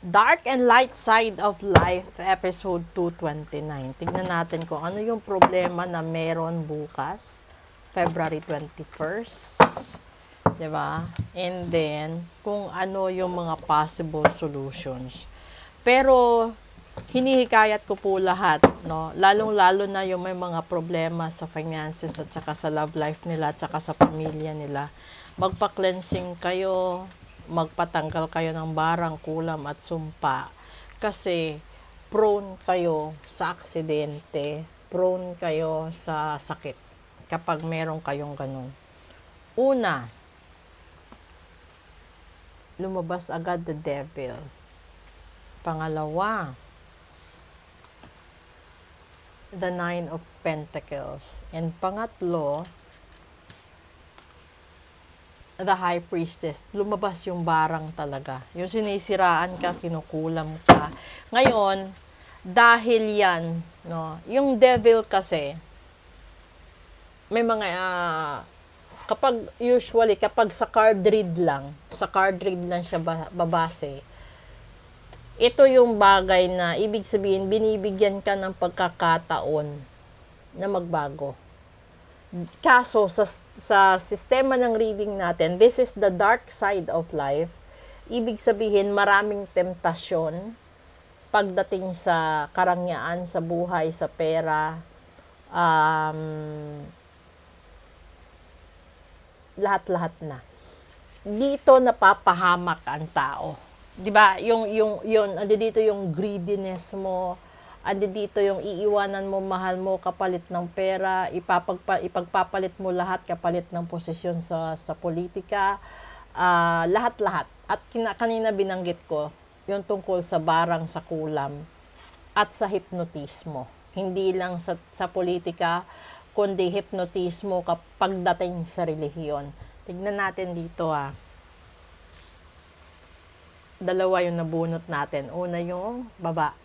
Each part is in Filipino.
Dark and Light Side of Life, episode 229. Tignan natin kung ano yung problema na meron bukas, February 21st. Diba? And then, kung ano yung mga possible solutions. Pero, hinihikayat ko po lahat, no? Lalong-lalo na yung may mga problema sa finances at saka sa love life nila at saka sa pamilya nila. Magpa-cleansing kayo, magpatanggal kayo ng barang, kulam at sumpa. Kasi, prone kayo sa aksidente, prone kayo sa sakit kapag meron kayong ganun. Una, lumabas agad the devil. Pangalawa, the Nine of Pentacles. And pangatlo, the High Priestess. Lumabas yung barang talaga. Yung sinisiraan ka, kinukulam ka. Ngayon, dahil yan, no, yung devil kasi, may mga, kapag sa card read lang siya babase, ito yung bagay na, ibig sabihin, binibigyan ka ng pagkakataon na magbago. Kaso, sa sistema ng reading natin, this is the dark side of life. Ibig sabihin, maraming temptasyon pagdating sa karangyaan, sa buhay, sa pera, lahat-lahat na. Dito napapahamak ang tao. 'Di ba? Yung ando dito yung greediness mo, ando dito yung iiwanan mo mahal mo kapalit ng pera, ipagpapalit mo lahat kapalit ng posisyon sa politika, lahat-lahat. At kanina binanggit ko yung tungkol sa barang sa kulam at sa hipnotismo. Hindi lang sa politika, kundi hipnotismo kapag dating sa relihiyon. Tignan natin dito Dalawa yung nabunot natin. Una yung baba.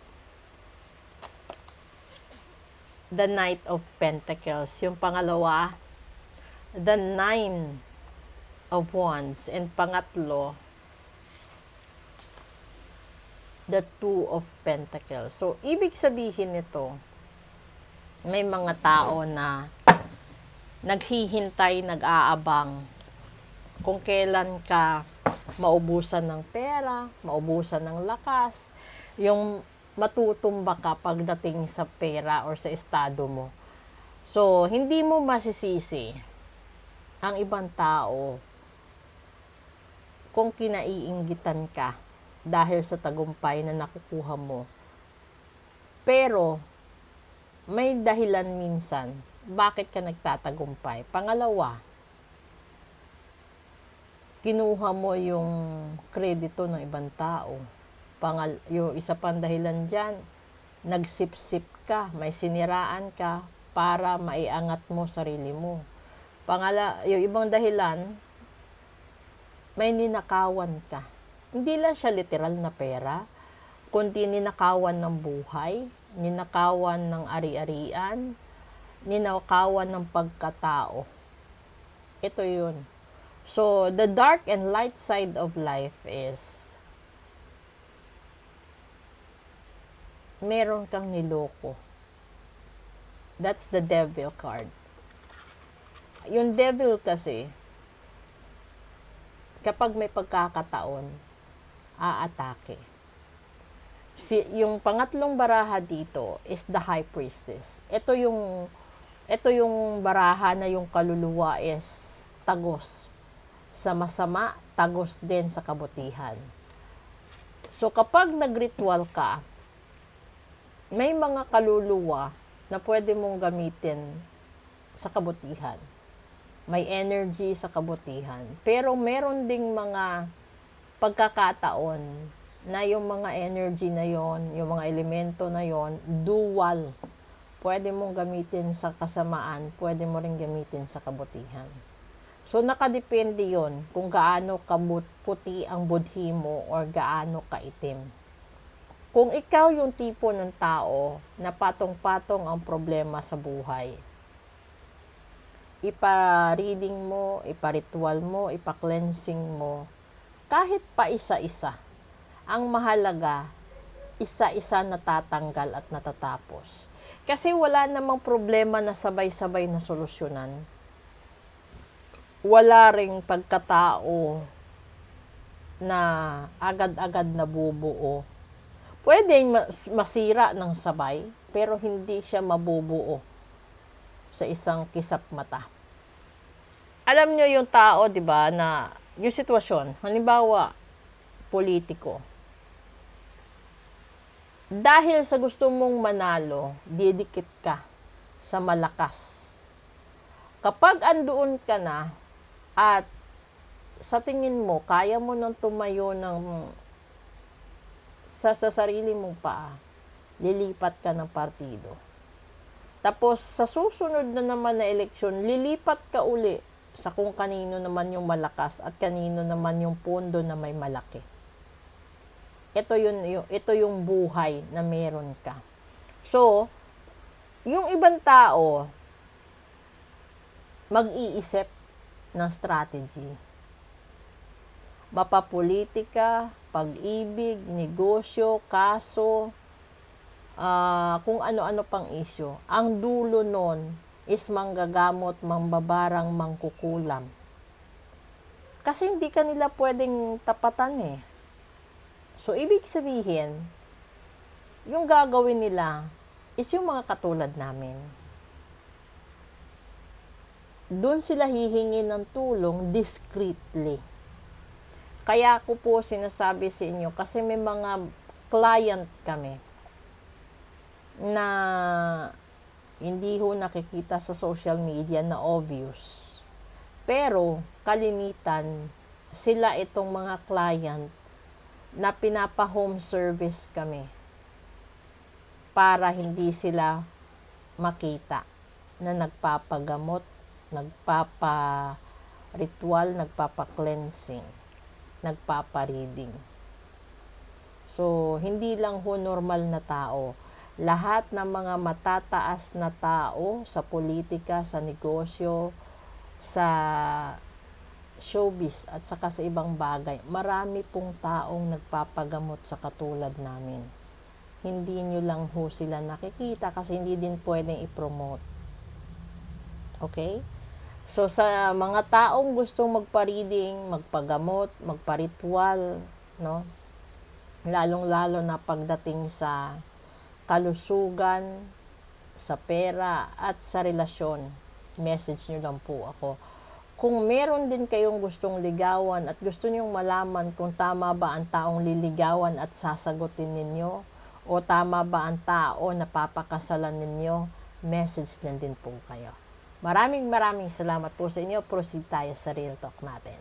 The Knight of Pentacles. Yung pangalawa, the Nine of Wands. And pangatlo, the Two of Pentacles. So, ibig sabihin nito, may mga tao na naghihintay, nag-aabang kung kailan ka maubusan ng pera, maubusan ng lakas, yung matutumba ka pagdating sa pera or sa estado mo. So, hindi mo masisisi ang ibang tao kung kinaiinggitan ka dahil sa tagumpay na nakukuha mo. Pero, may dahilan minsan bakit ka nagtatagumpay. Pangalawa, kinuha mo yung kredito ng ibang tao. Yung isa pang dahilan dyan, nagsipsip ka, may siniraan ka para maiangat mo sarili mo. Yung ibang dahilan, may ninakawan ka. Hindi lang siya literal na pera, kundi ninakawan ng buhay, ninakawan ng ari-arian, ninakawan ng pagkatao. Ito yun. So, the dark and light side of life is meron kang niloko. That's the devil card. Yung devil kasi, kapag may pagkakataon, aatake. Yung pangatlong baraha dito is the High Priestess. Ito yung baraha na yung kaluluwa is tagos sa masama, tagos din sa kabutihan. So, kapag nagritual ka, may mga kaluluwa na pwede mong gamitin sa kabutihan. May energy sa kabutihan. Pero meron ding mga pagkakataon na yung mga energy na yon, yung mga elemento na yon, dual. Pwede mong gamitin sa kasamaan, pwede mo rin gamitin sa kabutihan. So, nakadepende yon kung gaano puti ang budhi mo or gaano kaitim. Kung ikaw yung tipo ng tao na patong-patong ang problema sa buhay, ipa-reading mo, ipa-ritual mo, ipa-cleansing mo, kahit pa isa-isa, Ang mahalaga, isa-isa natatanggal at natatapos. Kasi wala namang problema na sabay-sabay na solusyonan. Wala ring pagkatao na agad-agad nabubuo. Pwedeng masira ng sabay, pero hindi siya mabubuo sa isang kisap mata. Alam nyo yung tao, di ba, na yung sitwasyon, halimbawa, politiko. Dahil sa gusto mong manalo, didikit ka sa malakas. Kapag andoon ka na at sa tingin mo, kaya mo nang tumayo sa sarili mong paa, lilipat ka ng partido. Tapos, sa susunod na naman na eleksyon, lilipat ka uli sa kung kanino naman yung malakas at kanino naman yung pondo na may malaki. Ito yung buhay na meron ka. So, yung ibang tao, mag-iisip ng strategy. Mapapolitika, pag-ibig, negosyo, kaso, kung ano-ano pang isyo. Ang dulo nun is manggagamot, mambabarang, mangkukulam. Kasi hindi ka nila pwedeng tapatan eh. So, ibig sabihin, yung gagawin nila is yung mga katulad namin. Doon sila hihingi ng tulong discreetly. Kaya ko po sinasabi sa inyo, kasi may mga client kami na hindi ho nakikita sa social media na obvious. Pero, kalimitan, sila itong mga client na pinapa-home service kami para hindi sila makita na nagpapagamot, nagpapa-ritual, nagpapa-cleansing, nagpapa-reading. So, hindi lang ho normal na tao. Lahat ng mga matataas na tao sa politika, sa negosyo, sa showbiz at saka sa ibang bagay, marami pong taong nagpapagamot sa katulad namin. Hindi nyo lang ho sila nakikita kasi hindi din pwedeng i-promote. Okay? So, sa mga taong gustong magpa-reading, magpagamot, magpa-ritual, no? Lalong-lalo na pagdating sa kalusugan, sa pera, at sa relasyon, message nyo lang po ako. Kung meron din kayong gustong ligawan at gusto nyong malaman kung tama ba ang taong liligawan at sasagutin ninyo, o tama ba ang tao na papakasalan ninyo, message lang din po kayo. Maraming salamat po sa inyo. Proceed tayo sa Real Talk natin.